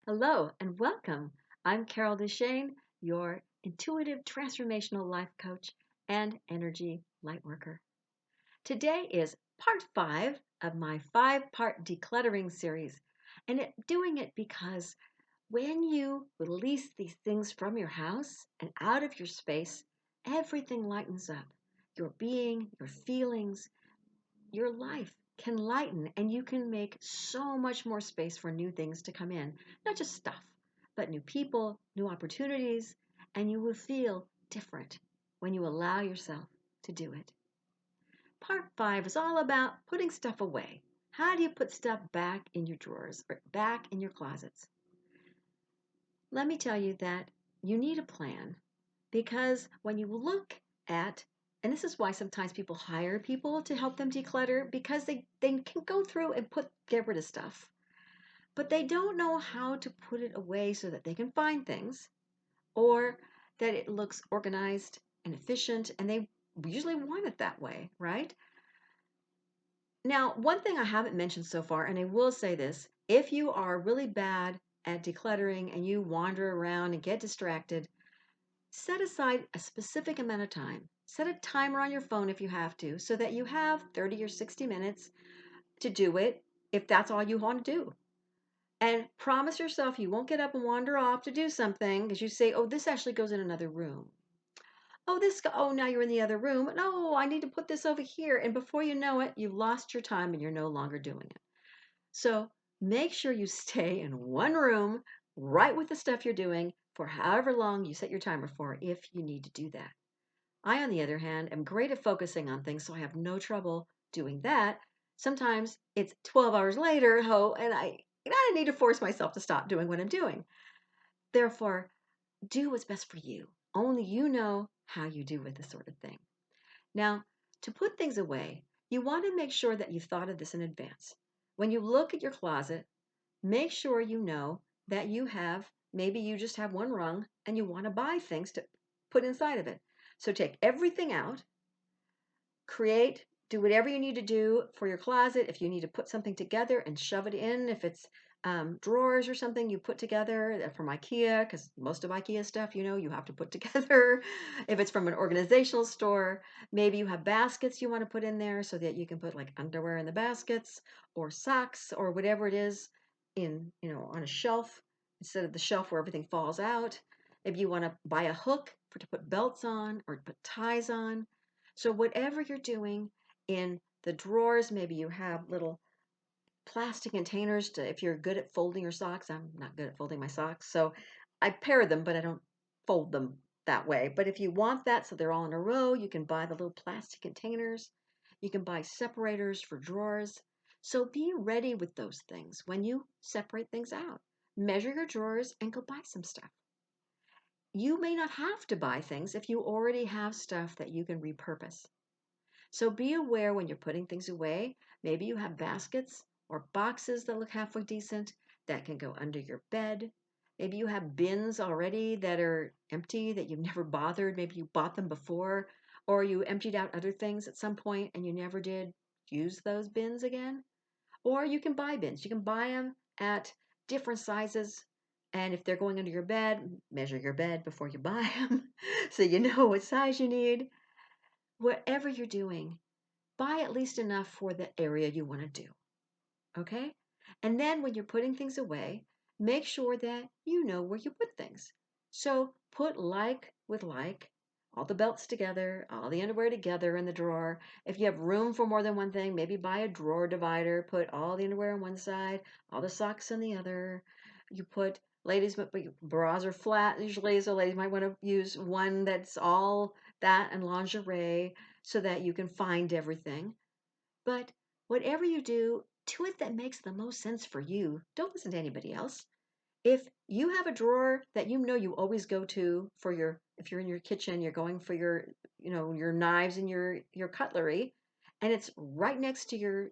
Hello and welcome. I'm Carol DeChaine, your intuitive transformational life coach and energy lightworker. Today is part 5 of my 5-part decluttering series, and doing it because when you release these things from your house and out of your space, everything lightens up. Your being, your feelings, your life can lighten and you can make so much more space for new things to come in. Not just stuff, but new people, new opportunities, and you will feel different when you allow yourself to do it. Part 5 is all about putting stuff away. How do you put stuff back in your drawers or back in your closets? Let me tell you that you need a plan because when you look at, and this is why sometimes people hire people to help them declutter because they can go through and get rid of stuff, but they don't know how to put it away so that they can find things or that it looks organized and efficient, and they usually want it that way, right? Now, one thing I haven't mentioned so far, and I will say this, if you are really bad at decluttering and you wander around and get distracted, set aside a specific amount of time. Set a timer on your phone if you have to, so that you have 30 or 60 minutes to do it if that's all you want to do. And promise yourself you won't get up and wander off to do something because you say, oh, this actually goes in another room. Oh, now you're in the other room. No, I need to put this over here. And before you know it, you've lost your time and you're no longer doing it. So make sure you stay in one room, right with the stuff you're doing for however long you set your timer for if you need to do that. I, on the other hand, am great at focusing on things, so I have no trouble doing that. Sometimes it's 12 hours later, and I need to force myself to stop doing what I'm doing. Therefore, do what's best for you. Only you know how you do with this sort of thing. Now, to put things away, you want to make sure that you've thought of this in advance. When you look at your closet, make sure you know that maybe you just have one rung and you want to buy things to put inside of it. So take everything out, do whatever you need to do for your closet. If you need to put something together and shove it in, if it's drawers or something you put together from IKEA, because most of IKEA stuff, you have to put together. If it's from an organizational store, maybe you have baskets you want to put in there so that you can put like underwear in the baskets or socks or whatever it is on a shelf instead of the shelf where everything falls out. If you want to buy a hook to put belts on or put ties on. So whatever you're doing in the drawers, maybe you have little plastic containers if you're good at folding your socks. I'm not good at folding my socks, so I pair them, but I don't fold them that way. But if you want that so they're all in a row, you can buy the little plastic containers. You can buy separators for drawers. So be ready with those things when you separate things out. Measure your drawers and go buy some stuff. You may not have to buy things if you already have stuff that you can repurpose. So be aware when you're putting things away. Maybe you have baskets or boxes that look halfway decent that can go under your bed. Maybe you have bins already that are empty that you've never bothered. Maybe you bought them before, or you emptied out other things at some point and you never did use those bins again. Or you can buy bins. You can buy them at different sizes. And if they're going under your bed, measure your bed before you buy them so you know what size you need. Whatever you're doing, buy at least enough for the area you want to do. Okay? And then when you're putting things away, make sure that you know where you put things. So put like with like, all the belts together, all the underwear together in the drawer. If you have room for more than one thing, maybe buy a drawer divider, put all the underwear on one side, all the socks on the other. You put ladies, but bras are flat usually, so ladies might want to use one that's all that and lingerie so that you can find everything. But whatever you do it that makes the most sense for you. Don't listen to anybody else. If you have a drawer that you know you always go to for if you're in your kitchen, you're going for your knives and your cutlery, and it's right next to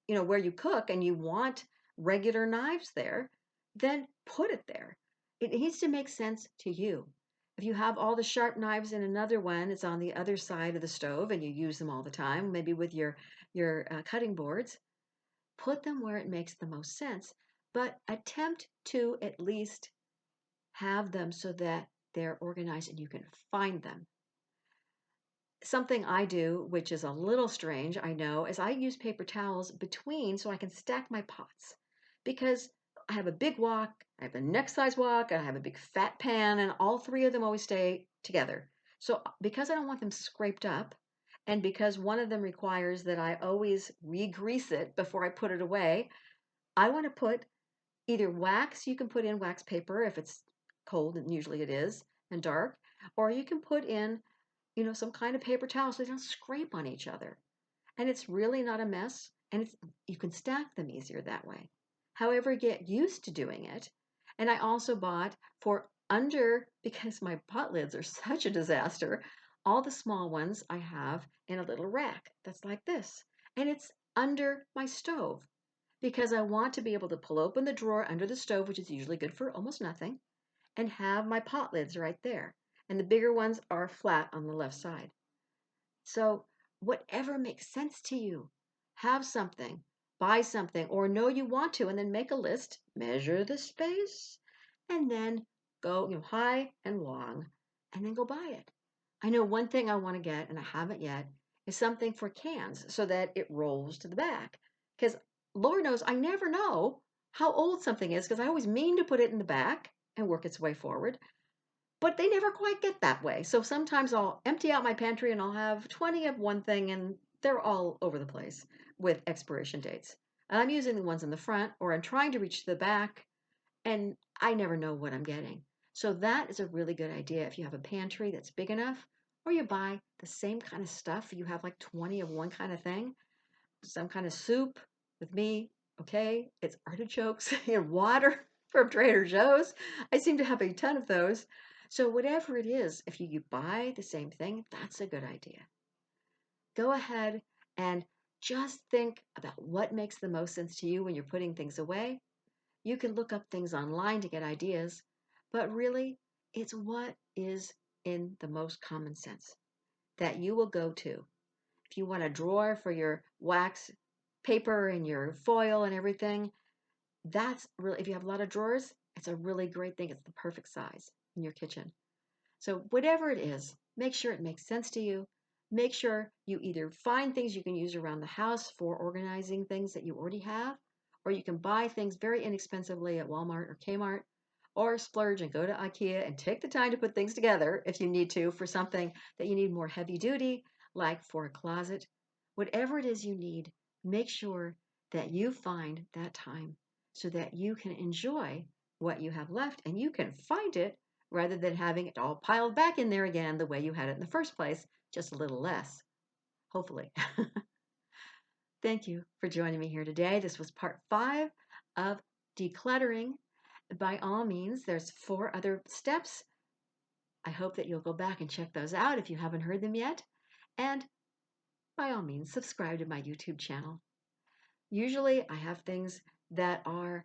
where you cook and you want regular knives there, then put it there. It needs to make sense to you. If you have all the sharp knives in another one, it's on the other side of the stove and you use them all the time, maybe with your cutting boards, put them where it makes the most sense. but attempt to at least have them so that they're organized and you can find them. Something I do, which is a little strange, I know, is I use paper towels between so I can stack my pots. Because I have a big wok, I have a next size wok, and I have a big fat pan, and all three of them always stay together. So because I don't want them scraped up, and because one of them requires that I always re-grease it before I put it away, I want to put either wax, you can put in wax paper if it's cold, and usually it is, and dark, or you can put in some kind of paper towel so they don't scrape on each other. And it's really not a mess, and you can stack them easier that way. However, get used to doing it. And I also bought because my pot lids are such a disaster, all the small ones I have in a little rack that's like this. And it's under my stove because I want to be able to pull open the drawer under the stove, which is usually good for almost nothing, and have my pot lids right there. And the bigger ones are flat on the left side. So, whatever makes sense to you, have something, buy something, or know you want to, and then make a list, measure the space, and then go high and long, and then go buy it. I know one thing I want to get, and I haven't yet, is something for cans so that it rolls to the back. Because Lord knows I never know how old something is because I always mean to put it in the back and work its way forward. But they never quite get that way. So sometimes I'll empty out my pantry and I'll have 20 of one thing and they're all over the place with expiration dates. And I'm using the ones in the front or I'm trying to reach the back and I never know what I'm getting. So that is a really good idea if you have a pantry that's big enough or you buy the same kind of stuff. You have like 20 of one kind of thing, some kind of soup with me. Okay, it's artichokes and water from Trader Joe's. I seem to have a ton of those. So whatever it is, if you buy the same thing, that's a good idea. Go ahead and just think about what makes the most sense to you when you're putting things away. You can look up things online to get ideas, but really, it's what is in the most common sense that you will go to. If you want a drawer for your wax paper and your foil and everything, that's really, if you have a lot of drawers, it's a really great thing. It's the perfect size in your kitchen. So, whatever it is, make sure it makes sense to you. Make sure you either find things you can use around the house for organizing things that you already have, or you can buy things very inexpensively at Walmart or Kmart, or splurge and go to IKEA and take the time to put things together if you need to for something that you need more heavy duty, like for a closet. Whatever it is you need, make sure that you find that time so that you can enjoy what you have left and you can find it rather than having it all piled back in there again the way you had it in the first place, just a little less, hopefully. Thank you for joining me here today. This was part 5 of decluttering. By all means, there's 4 other steps. I hope that you'll go back and check those out if you haven't heard them yet. And by all means, subscribe to my YouTube channel. Usually I have things that are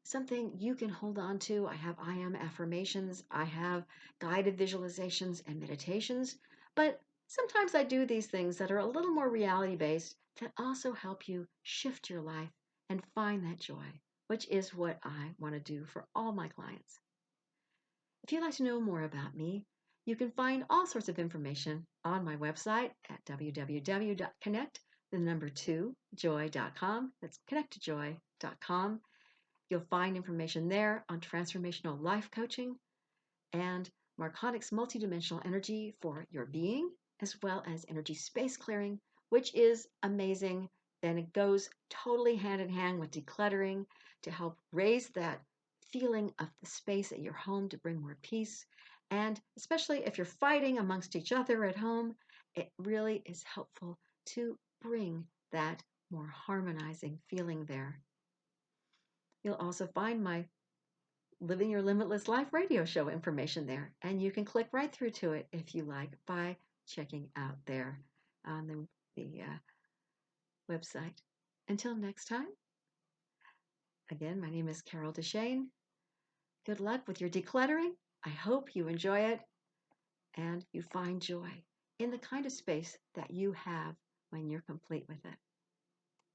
something you can hold on to. I have I am affirmations, I have guided visualizations and meditations, but sometimes I do these things that are a little more reality based that also help you shift your life and find that joy, which is what I want to do for all my clients. If you'd like to know more about me, you can find all sorts of information on my website at www.connect2joy.com. That's connect2joy.com. You'll find information there on transformational life coaching and Marconic's multidimensional energy for your being, as well as energy space clearing, which is amazing. And it goes totally hand in hand with decluttering to help raise that feeling of the space at your home to bring more peace. And especially if you're fighting amongst each other at home, it really is helpful to bring that more harmonizing feeling there. You'll also find my Living Your Limitless Life radio show information there, and you can click right through to it if you like by checking out there on the website. Until next time, again, my name is Carol DeChaine. Good luck with your decluttering. I hope you enjoy it and you find joy in the kind of space that you have when you're complete with it.